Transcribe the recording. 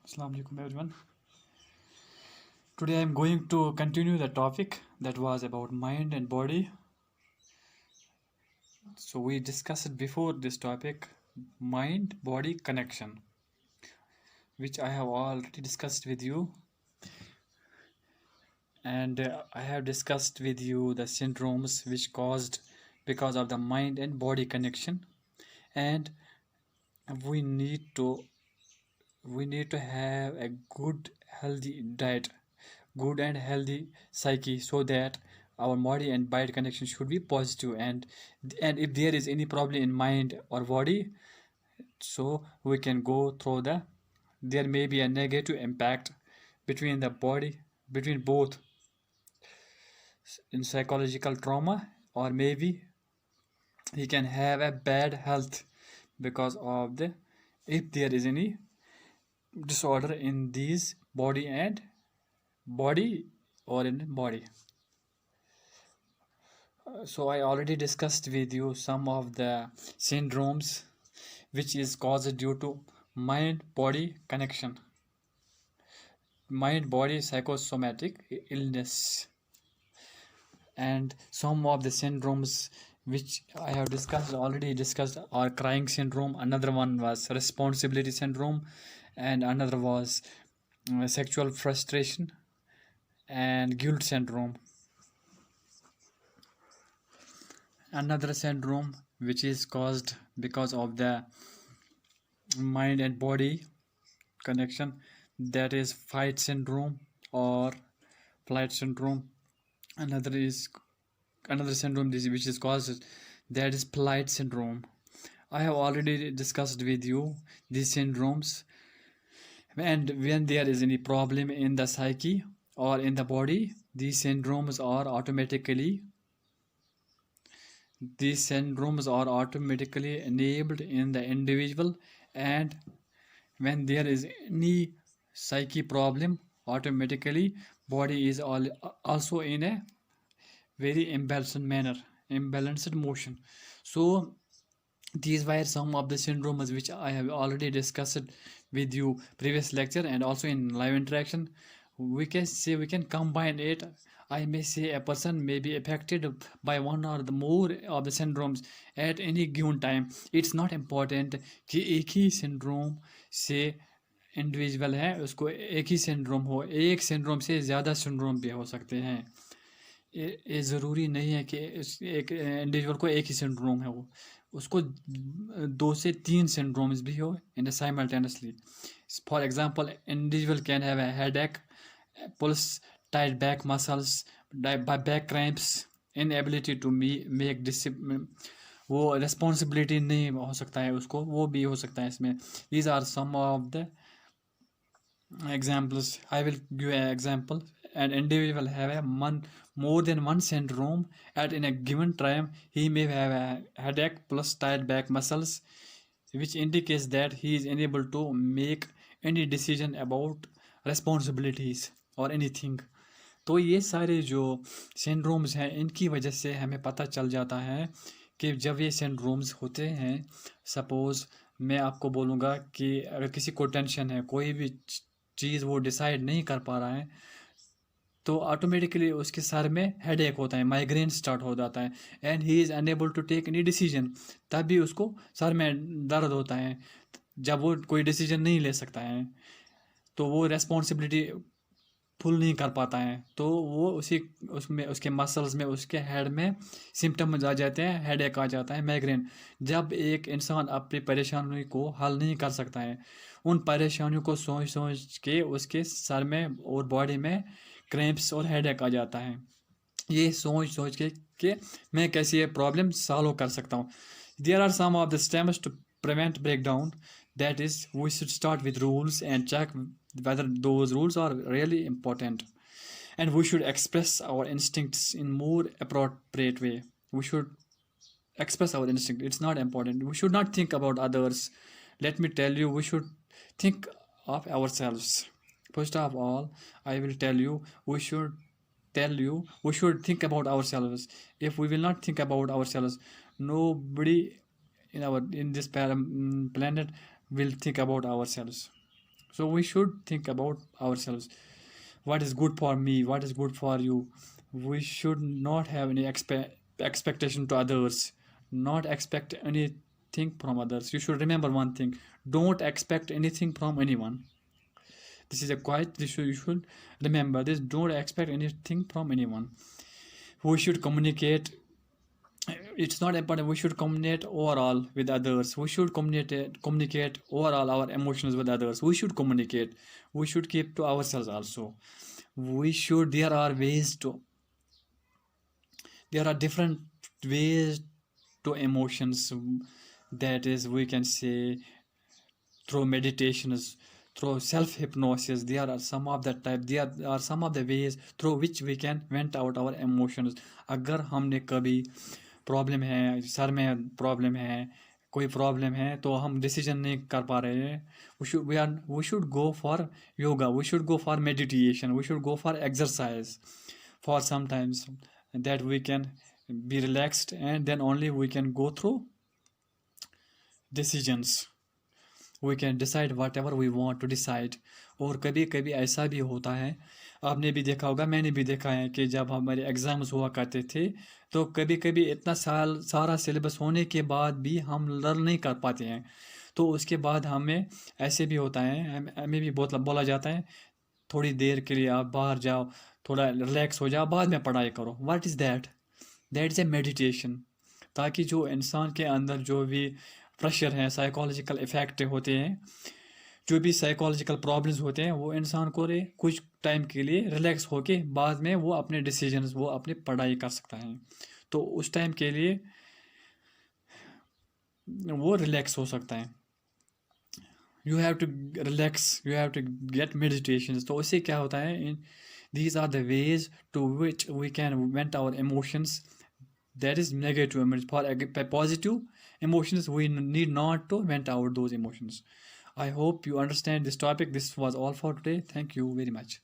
Assalamu alaikum everyone. Today I am going to continue the topic that was about mind and body. So we discussed before this topic mind body connection, which I have already discussed with you, and I have discussed with you the syndromes which caused because of the mind and body connection, and we need to we need to have a good healthy diet, good and healthy psyche, so that our body and body connection should be positive, and if there is any problem in mind or body, so we can go through there may be a negative impact between the body, between both, in psychological trauma, or maybe he can have a bad health because of the, if there is any disorder in these body or in body. So I already discussed with you some of the syndromes which is caused due to mind body connection, mind body psychosomatic illness, and some of the syndromes which I have already discussed are crying syndrome, another one was responsibility syndrome, and another was sexual frustration and guilt syndrome. Another syndrome which is caused because of the mind and body connection, that is fight syndrome or flight syndrome. Another syndrome which is caused, that is flight syndrome. I have already discussed with you these syndromes, and when there is any problem in the psyche or in the body, these syndromes are automatically enabled in the individual, and when there is any psyche problem, automatically body is also in a very imbalanced motion. So these were some of the syndromes which I have already discussed with you previous lecture and also in live interaction. We can combine it. I may say a person may be affected by one or the more of the syndromes at any given time. It's not important कि एक ही syndrome से individual है उसको एक ही syndrome हो, एक syndrome से ज़्यादा सिंड्रोम भी हो सकते हैं. ये ज़रूरी नहीं है कि एक इंडिविजुअल को एक ही सिंड्रोम है, वो उसको 2 से 3 syndromes भी हो in simultaneously. For example, individual can have a headache, pulse, tight back muscles, back cramps, inability to make discipline, वो responsibility नहीं हो सकता है उसको, वो भी हो सकता है इसमें. These are some of the examples. I will give an example. An individual have more than one syndrome at in a given time. He may have a headache plus tight back muscles, which indicates that he is unable to make any decision about responsibilities or anything. तो ये सारे जो syndromes हैं इनकी वजह से हमें पता चल जाता है कि जब ये सिंड्रोम्स होते हैं, सपोज़ मैं आपको बोलूँगा कि अगर किसी को टेंशन है, कोई भी चीज़ वो डिसाइड नहीं कर पा रहा है, तो ऑटोमेटिकली उसके सर में हेडेक होता है, माइग्रेन स्टार्ट हो जाता है, and he is unable to take any decision. तब भी उसको सर में दर्द होता है जब वो कोई डिसीजन नहीं ले सकता है, तो वो रेस्पॉन्सिबिलिटी फुल नहीं कर पाता है, तो वो उसमें उसके मसल्स में, उसके हेड में सिम्टम्स आ जाते हैं, हेडेक आ जाता है, माइग्रेन. जब एक इंसान अपनी परेशानी को हल नहीं कर सकता है, उन परेशानियों को सोच के उसके सर में और बॉडी में क्रैम्प्स और हेडेक आ जाता है. ये सोच के कि मैं कैसे ये प्रॉब्लम सॉल्व कर सकता हूँ. There are some of the steps to prevent breakdown. That is, we should start with rules and check whether those rules are really important, and we should express our instincts in more appropriate way. We should express our instinct. It's not important. We should not think about others. Let me tell you, we should think of ourselves. First of all, I will tell you, we should think about ourselves. If we will not think about ourselves, nobody in this planet will think about ourselves. So we should think about ourselves. What is good for me, what is good for you. We should not have any expectation to others, not expect anything from others. You should remember one thing: don't expect anything from anyone. This is a quite this you should remember this: don't expect anything from anyone. We should communicate. It's not important. We should communicate overall with others. We should communicate overall our emotions with others. We should communicate. We should keep to ourselves also. We should there are different ways to emotions. That is, we can say, through meditations, through self hypnosis. There are some of the type, there are some of the ways through which we can vent out our emotions. अगर हमने कभी problem है, sir में problem है, कोई problem है, तो हम डिसीजन नहीं कर पा रहे हैं, we should go for yoga, we should go for meditation, we should go for exercise for sometimes, that we can be relaxed, and then only we can go through decisions. We can decide whatever we want to decide. और कभी कभी ऐसा भी होता है, आपने भी देखा होगा, मैंने भी देखा है कि जब हमारे एग्ज़ाम्स हुआ करते थे, तो कभी कभी इतना सारा सिलेबस होने के बाद भी हम लर्न नहीं कर पाते हैं. तो उसके बाद हमें ऐसे भी होता है, हमें भी बहुत बोला जाता है, थोड़ी देर के लिए आप बाहर जाओ, थोड़ा रिलैक्स हो जाओ, बाद में पढ़ाई करो. What is that? That is a meditation. ताकि जो इंसान के अंदर जो भी प्रेशर हैं, साइकोलॉजिकल इफ़ेक्ट होते हैं, जो भी साइकोलॉजिकल प्रॉब्लम्स होते हैं, वो इंसान को कुछ टाइम के लिए रिलैक्स होके बाद में वो अपने डिसीजंस, वो अपनी पढ़ाई कर सकता है. तो उस टाइम के लिए वो रिलैक्स हो सकता है. You have to relax, you have to get meditation. तो उससे क्या होता है, these are the ways to which we can vent our emotions. That is negative. For positive emotions, we need not to vent out those emotions. I hope you understand this topic. This was all for today. Thank you very much.